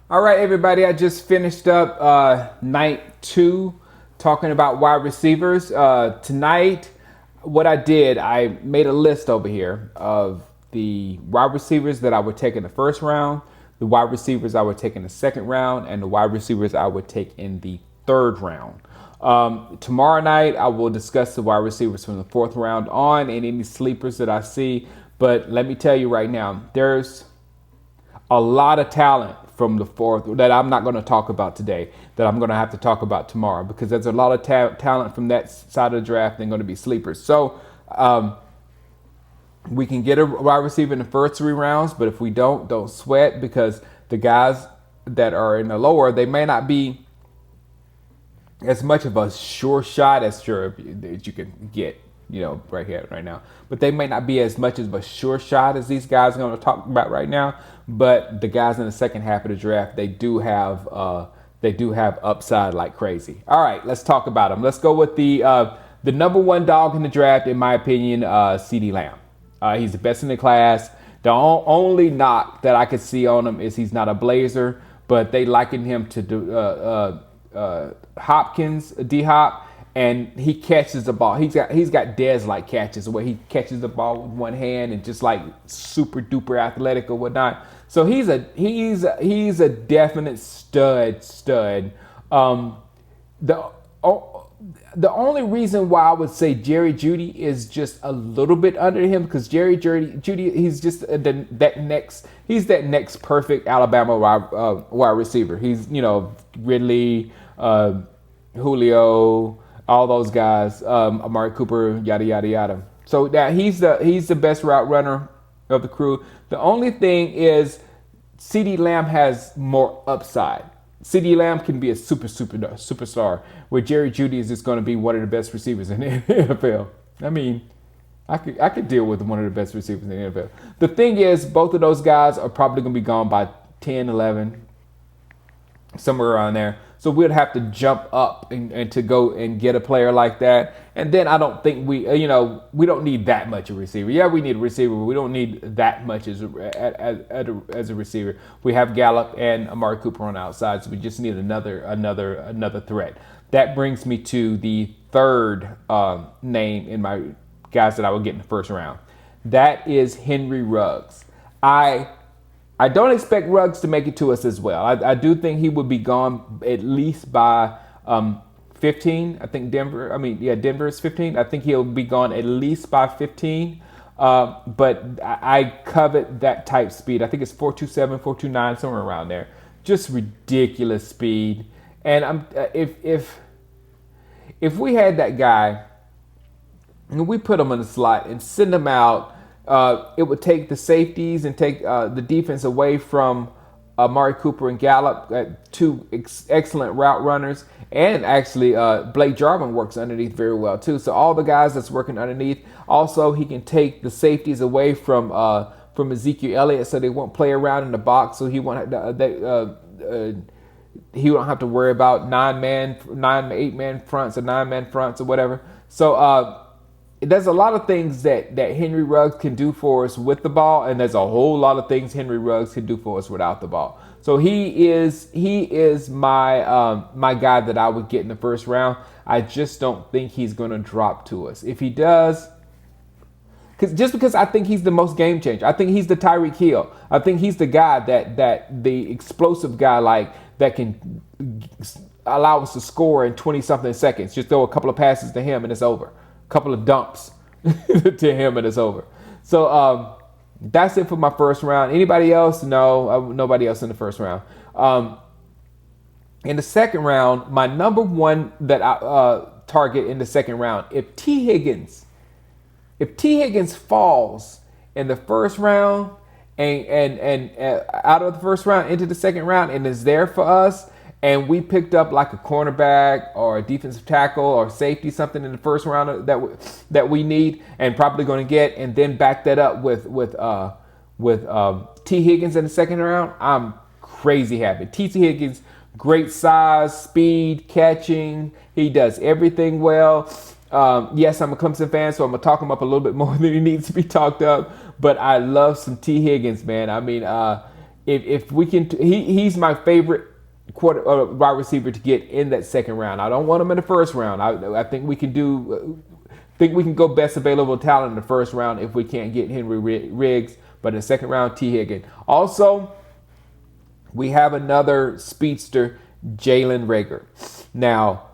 All right, everybody. I just finished up night two talking about wide receivers. Tonight, what I did, I made a list over here of the wide receivers that I would take in the first round, the wide receivers I would take in the second round, and the wide receivers I would take in the third round. Tomorrow night, I will discuss the wide receivers from the fourth round on and any sleepers that I see. But let me tell you right now, there's a lot of talent from the fourth that I'm not going to talk about today, that I'm going to have to talk about tomorrow, because there's a lot of talent from that side of the draft and going to be sleepers. So we can get a wide receiver in the first three rounds, but if we don't sweat, because the guys that are in the lower, they may not be as much of a sure shot as you can get, right here, right now. But they may not be as much of a sure shot as these guys are going to talk about right now. But the guys in the second half of the draft, they do have upside like crazy. All right, let's talk about them. Let's go with the number one dog in the draft, in my opinion, CeeDee Lamb. He's the best in the class. The only knock that I could see on him is he's not a blazer, but they liken him to Hopkins, D-Hop, and he catches the ball. He's got Dez-like catches where he catches the ball with one hand and just like super duper athletic or whatnot. So he's a definite stud. The only reason why I would say Jerry Jeudy is just a little bit under him, because Jerry Jeudy, he's just he's that next perfect Alabama wide receiver. He's Ridley, Julio, all those guys, Amari Cooper, yada yada yada. So that he's the best route runner of the crew. The only thing is CeeDee Lamb has more upside. CeeDee Lamb can be a superstar, where Jerry Jeudy is just going to be one of the best receivers in the NFL. I mean, I could deal with one of the best receivers in the NFL. The thing is, both of those guys are probably going to be gone by 10, 11, somewhere around there. So we'd have to jump up and to go and get a player like that. And then I don't think we don't need that much of a receiver. Yeah, we need a receiver, but we don't need that much as a receiver. We have Gallup and Amari Cooper on the outside, so we just need another threat. That brings me to the third name in my guys that I would get in the first round. That is Henry Ruggs. I don't expect Ruggs to make it to us as well. I do think he would be gone at least by 15. I think Denver is 15. I think he'll be gone at least by 15. But I covet that type speed. I think it's 4.27, 4.29, somewhere around there. Just ridiculous speed. And if we had that guy and we put him in the slot and send him out, it would take the safeties and take the defense away from Amari Cooper and Gallup, two excellent route runners. And actually, Blake Jarwin works underneath very well, too. So all the guys that's working underneath. Also, he can take the safeties away from Ezekiel Elliott, so they won't play around in the box. So he won't have to worry about 8-man fronts or 9-man fronts or whatever. So there's a lot of things that Henry Ruggs can do for us with the ball, and there's a whole lot of things Henry Ruggs can do for us without the ball. So he is my guy that I would get in the first round. I just don't think he's going to drop to us. If he does, because I think he's the most game changer. I think he's the Tyreek Hill. I think he's the guy that the explosive guy that can allow us to score in 20-something seconds. Just throw a couple of passes to him and it's over. Couple of dumps to him and it's over. So that's it for my first round. Anybody else? No, nobody else in the first round. In the second round, my number one that I target in the second round, if T. Higgins falls in the first round and out of the first round into the second round and is there for us, and we picked up like a cornerback or a defensive tackle or safety, something in the first round that we need and probably going to get, and then back that up with T. Higgins in the second round, I'm crazy happy. T. Higgins, great size, speed, catching. He does everything well. Yes, I'm a Clemson fan, so I'm going to talk him up a little bit more than he needs to be talked up. But I love some T. Higgins, man. I mean, if we can, he's my favorite wide receiver to get in that second round. I don't want him in the first round. I think we can go best available talent in the first round if we can't get Henry Riggs. But in the second round, T. Higgins. Also, we have another speedster, Jalen Reagor. Now,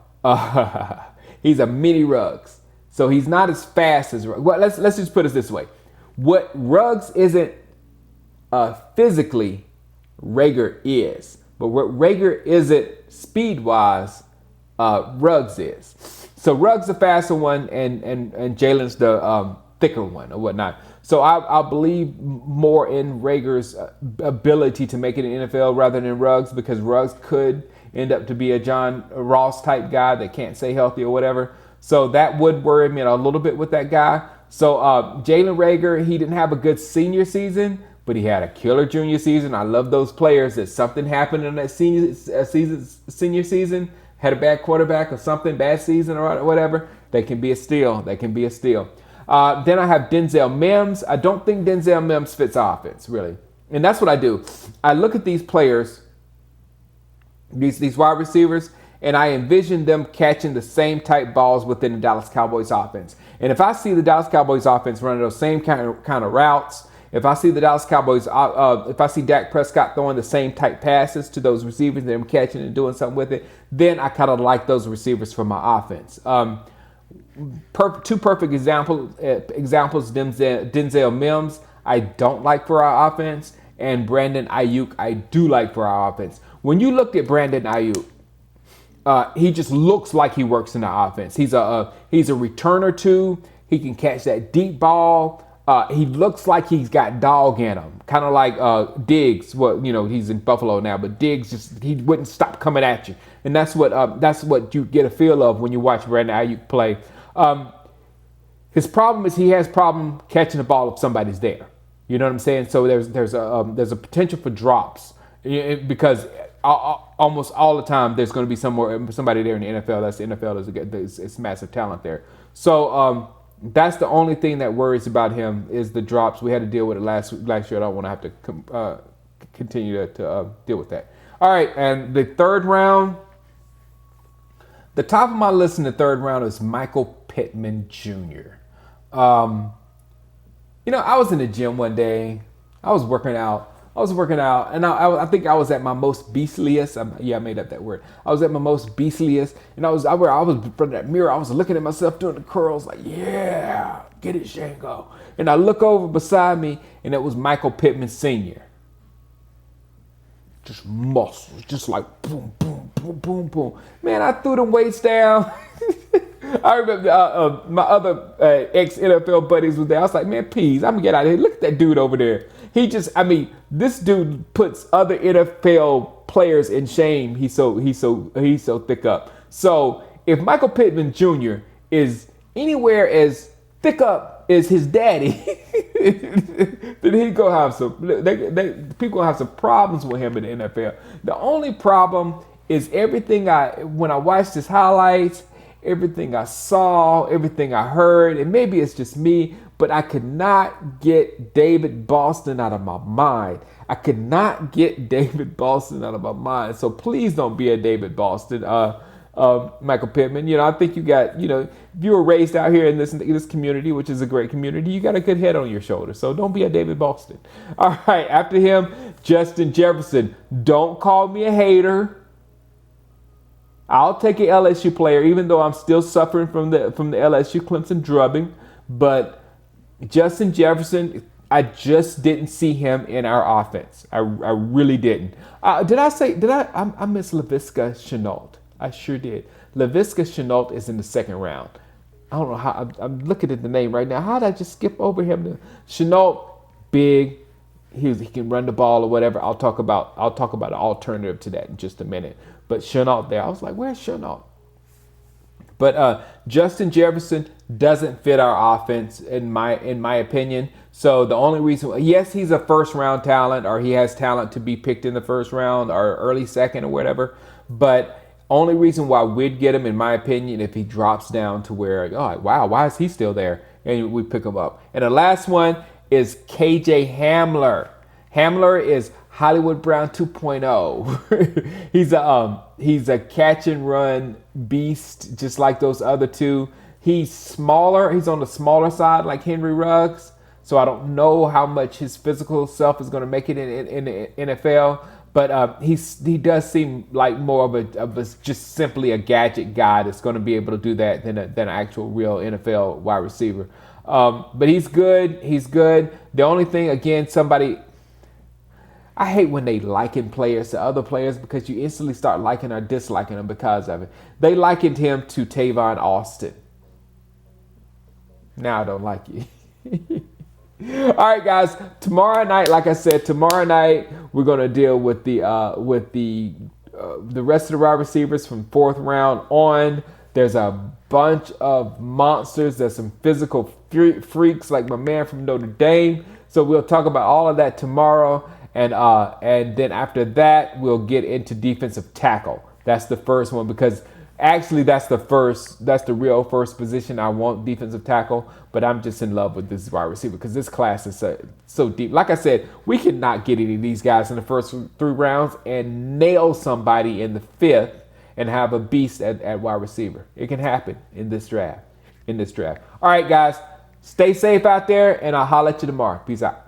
he's a mini Ruggs. So he's not as fast as Ruggs. Well, let's just put it this way. What Ruggs isn't physically, Reagor is. But what Reagor isn't speed-wise, Ruggs is. So Ruggs the faster one, and Jalen's the thicker one or whatnot. So I believe more in Reagor's ability to make it in the NFL rather than Ruggs, because Ruggs could end up to be a John Ross type guy that can't stay healthy or whatever. So that would worry me a little bit with that guy. So Jalen Reagor, he didn't have a good senior season, but he had a killer junior season. I love those players that something happened in that senior season, had a bad quarterback or something, bad season or whatever. They can be a steal. Then I have Denzel Mims. I don't think Denzel Mims fits offense, really. And that's what I do. I look at these players, these wide receivers, and I envision them catching the same type balls within the Dallas Cowboys offense. And if I see the Dallas Cowboys offense running those same kind of routes, if I see the Dallas Cowboys, if I see Dak Prescott throwing the same type passes to those receivers and them catching and doing something with it, then I kind of like those receivers for my offense. Two perfect examples, Denzel Mims, I don't like for our offense, and Brandon Ayuk, I do like for our offense. When you look at Brandon Ayuk, he just looks like he works in the offense. He's a returner too. He can catch that deep ball. He looks like he's got dog in him, kind of like Diggs. Well, he's in Buffalo now, but Diggs he wouldn't stop coming at you, and that's what you get a feel of when you watch Brandon Ayuk play. His problem is he has problem catching the ball if somebody's there. You know what I'm saying? So there's a potential for drops because almost all the time there's going to be somebody there in the NFL. That's the NFL. It's massive talent there. So that's the only thing that worries about him is the drops. We had to deal with it last year. I don't want to have to continue to deal with that. All right, and the third round. The top of my list in the third round is Michael Pittman Jr. I was in the gym one day. I was working out, and I think I was at my most beastliest. I made up that word. I was at my most beastliest, and I was in front of that mirror. I was looking at myself doing the curls, like, yeah, get it, Shango. And I look over beside me, and it was Michael Pittman Sr. Just muscles, just like boom, boom, boom, boom, boom. Man, I threw them weights down. I remember my other ex-NFL buddies was there. I was like, man, peas, I'm going to get out of here. Look at that dude over there. This dude puts other NFL players in shame. He's so thick up. So if Michael Pittman Jr. is anywhere as thick up as his daddy, then he's gonna have people gonna have some problems with him in the NFL. The only problem is when I watched his highlights, everything I saw, everything I heard, and maybe it's just me, but I could not get David Boston out of my mind. So please don't be a David Boston, Michael Pittman. I think you got, if you were raised out here in this community, which is a great community, you got a good head on your shoulder. So don't be a David Boston. All right, after him, Justin Jefferson. Don't call me a hater. I'll take an LSU player, even though I'm still suffering from the LSU Clemson drubbing. But Justin Jefferson, I just didn't see him in our offense. I really didn't. I miss Laviska Shenault. I sure did. Laviska Shenault is in the second round. I don't know how. I'm looking at the name right now. How did I just skip over him? Shenault, big. He can run the ball or whatever. I'll talk about an alternative to that in just a minute. But Shenault there, I was like, where's Shenault? But Justin Jefferson doesn't fit our offense in my opinion. So the only reason, yes, he's a first round talent, or he has talent to be picked in the first round or early second or whatever. But only reason why we'd get him, in my opinion, if he drops down to where, oh wow, why is he still there? And we pick him up. And the last one is KJ Hamler. Hamler is Hollywood Brown 2.0. He's a catch and run beast, just like those other two. He's smaller. He's on the smaller side, like Henry Ruggs. So I don't know how much his physical self is going to make it in the NFL. But he does seem like more of a just simply a gadget guy that's going to be able to do that than an actual real NFL wide receiver. But he's good. He's good. The only thing, again, I hate when they liken players to other players because you instantly start liking or disliking them because of it. They likened him to Tavon Austin. Now I don't like you. All right, guys. Tomorrow night, like I said, we're gonna deal with the rest of the wide receivers from fourth round on. There's a bunch of monsters. There's some physical freaks like my man from Notre Dame. So we'll talk about all of that tomorrow, and then after that we'll get into defensive tackle. That's the first one because actually that's the real first position I want, defensive tackle. But I'm just in love with this wide receiver because this class is so deep. Like I said, we cannot get any of these guys in the first 3 rounds and nail somebody in the 5th and have a beast at wide receiver. It can happen in this draft. All right, guys, stay safe out there, and I'll holler at you tomorrow. Peace out.